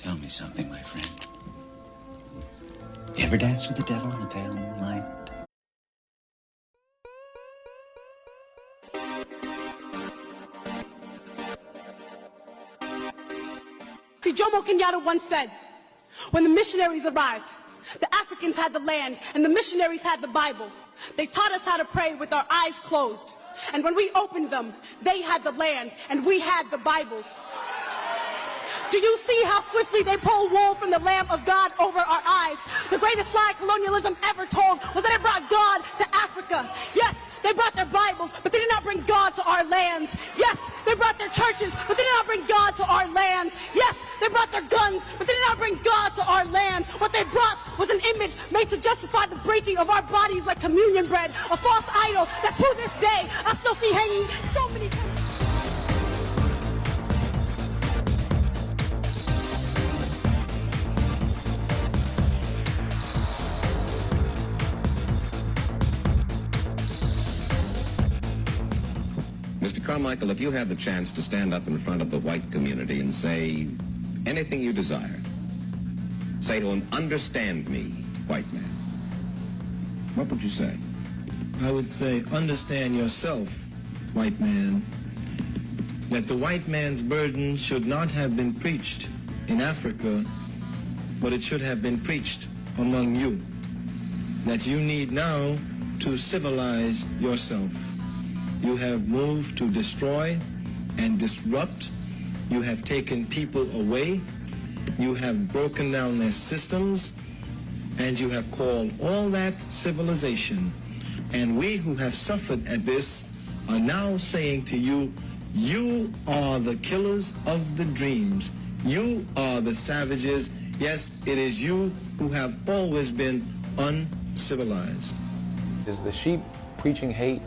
Tell me something, my friend. You ever dance with the devil in the pale moonlight? See, Jomo Kenyatta once said, when the missionaries arrived, the Africans had the land and the missionaries had the Bible. They taught us how to pray with our eyes closed. And when we opened them, they had the land and we had the Bibles. Do you see how swiftly they pull wool from the Lamb of God over our eyes? The greatest lie colonialism ever told was that it brought God to Africa. Yes, they brought their Bibles, but they did not bring God to our lands. Yes, they brought their churches, but they did not bring God to our lands. Yes, they brought their guns, but they did not bring God to our lands. What they brought was an image made to justify the breaking of our bodies like communion bread, a false idol that to this day I still see hanging so many times. Mr. Carmichael, if you had the chance to stand up in front of the white community and say anything you desire, say to him, understand me, white man, what would you say? I would say, understand yourself, white man, that the white man's burden should not have been preached in Africa, but it should have been preached among you. That you need now to civilize yourself. You have moved to destroy and disrupt. You have taken people away. You have broken down their systems. And you have called all that civilization. And we who have suffered at this are now saying to you, you are the killers of the dreams. You are the savages. Yes, it is you who have always been uncivilized. Is the sheep preaching hate?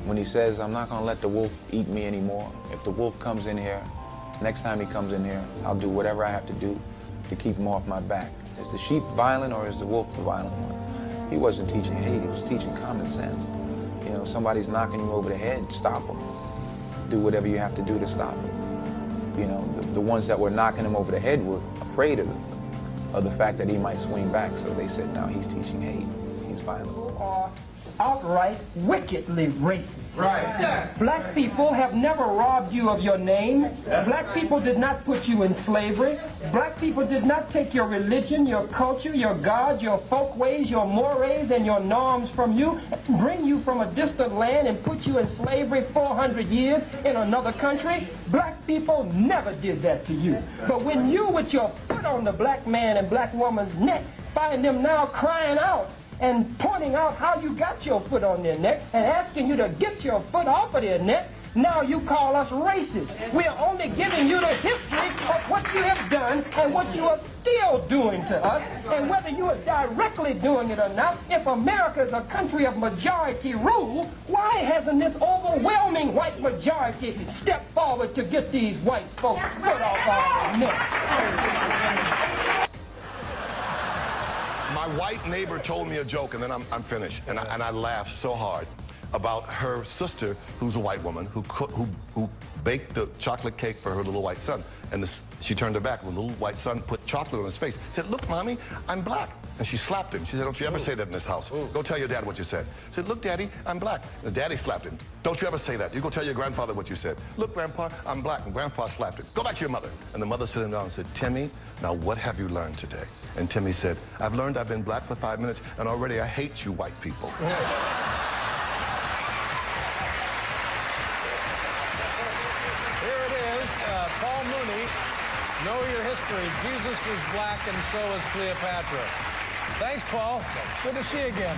When he says, I'm not going to let the wolf eat me anymore. If the wolf comes in here, next time he comes in here, I'll do whatever I have to do to keep him off my back. Is the sheep violent or is the wolf the violent one? He wasn't teaching hate, he was teaching common sense. You know, somebody's knocking you over the head, stop them. Do whatever you have to do to stop him. You know, the ones that were knocking him over the head were afraid of the fact that he might swing back, so they said, no, he's teaching hate, he's violent. Outright wickedly racist. Right. Black people have never robbed you of your name. Black people did not put you in slavery. Black people did not take your religion, your culture, your gods, your folkways, your mores, and your norms from you, bring you from a distant land and put you in slavery 400 years in another country. Black people never did that to you. But when you, with your foot on the black man and black woman's neck, find them now crying out and pointing out how you got your foot on their neck and asking you to get your foot off of their neck, now you call us racist. We are only giving you the history of what you have done and what you are still doing to us, and whether you are directly doing it or not. If America is a country of majority rule, why hasn't this overwhelming white majority stepped forward to get these white folks' foot off our neck? My white neighbor told me a joke, and then I'm finished, and I laughed so hard about her sister, who's a white woman, who baked the chocolate cake for her little white son. And she turned her back when the little white son put chocolate on his face. He said, look, Mommy, I'm black. And she slapped him. She said, don't you ever say that in this house. Go tell your dad what you said. She said, look, Daddy, I'm black. And Daddy slapped him. Don't you ever say that. You go tell your grandfather what you said. Look, Grandpa, I'm black. And Grandpa slapped him. Go back to your mother. And the mother sat him down and said, Timmy, now what have you learned today? And Timmy said, I've learned I've been black for 5 minutes, and already I hate you white people. Paul Mooney, Know Your History. Jesus was black and so was Cleopatra. Thanks, Paul. Good to see you again.